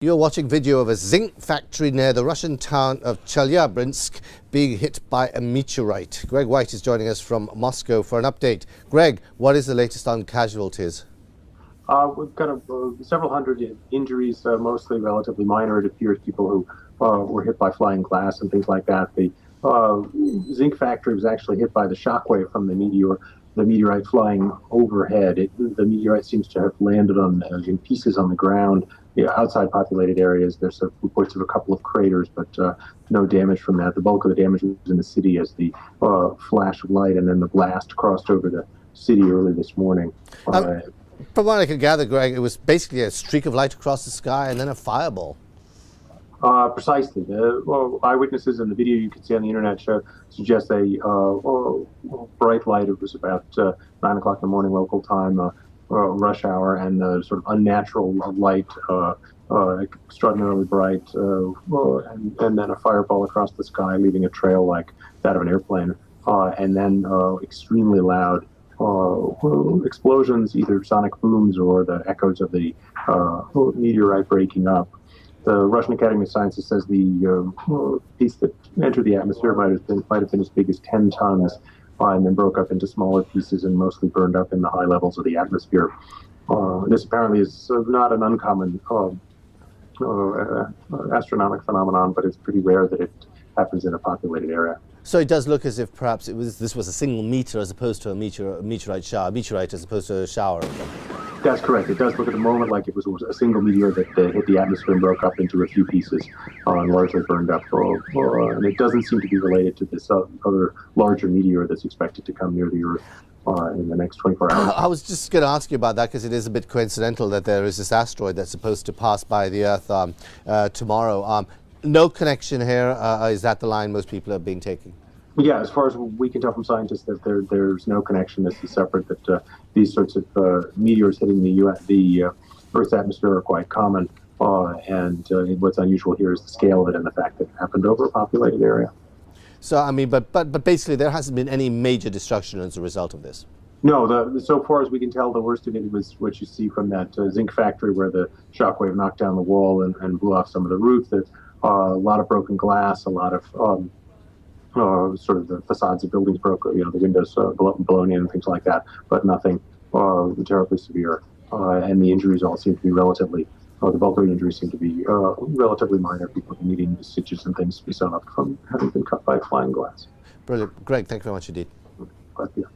You're watching video of a zinc factory near the Russian town of Chelyabinsk being hit by a meteorite. Greg White is joining us from Moscow for an update. Greg, what is the latest on casualties? We've got several hundred injuries, mostly relatively minor. It appears people who were hit by flying glass and things like that. The zinc factory was actually hit by the shockwave from the meteorite flying overhead. The meteorite seems to have landed in pieces on the ground outside populated areas. There's reports of a couple of craters, but no damage from that. The bulk of the damage was in the city as the flash of light and then the blast crossed over the city early this morning. From what I could gather, Greg, it was basically a streak of light across the sky and then a fireball. Precisely. The eyewitnesses in the video you can see on the internet suggest a bright light. It was about 9 o'clock in the morning local time, rush hour, and sort of unnatural light, extraordinarily bright, and then a fireball across the sky, leaving a trail like that of an airplane, and then extremely loud explosions, either sonic booms or the echoes of the meteorite breaking up. The Russian Academy of Sciences says the piece that entered the atmosphere might have been as big as 10 tons, and then broke up into smaller pieces and mostly burned up in the high levels of the atmosphere. This apparently is not an uncommon astronomic phenomenon, but it's pretty rare that it happens in a populated area. So it does look as if perhaps this was a single meteor as opposed to a meteorite as opposed to a shower. That's correct. It does look at the moment like it was a single meteor that hit the atmosphere and broke up into a few pieces and largely burned up. And it doesn't seem to be related to this other larger meteor that's expected to come near the Earth in the next 24 hours. I was just going to ask you about that because it is a bit coincidental that there is this asteroid that's supposed to pass by the Earth tomorrow. No connection here. Is that the line most people have been taking? Yeah, as far as we can tell from scientists, that there's no connection. This is separate. That these sorts of meteors hitting the Earth's atmosphere are quite common. And what's unusual here is the scale of it and the fact that it happened over a populated area. So I mean, but basically, there hasn't been any major destruction as a result of this. No, so far as we can tell, the worst of it was what you see from that zinc factory where the shockwave knocked down the wall and blew off some of the roof. There's a lot of broken glass, a lot of sort of the facades of buildings broke, the windows blown in and things like that, but nothing terribly severe. And the injuries all seem to be relatively, the bulk of the injuries seem to be relatively minor. People needing stitches and things to be sewn up from having been cut by flying glass. Brilliant. Greg, thank you very much indeed. Glad to be here.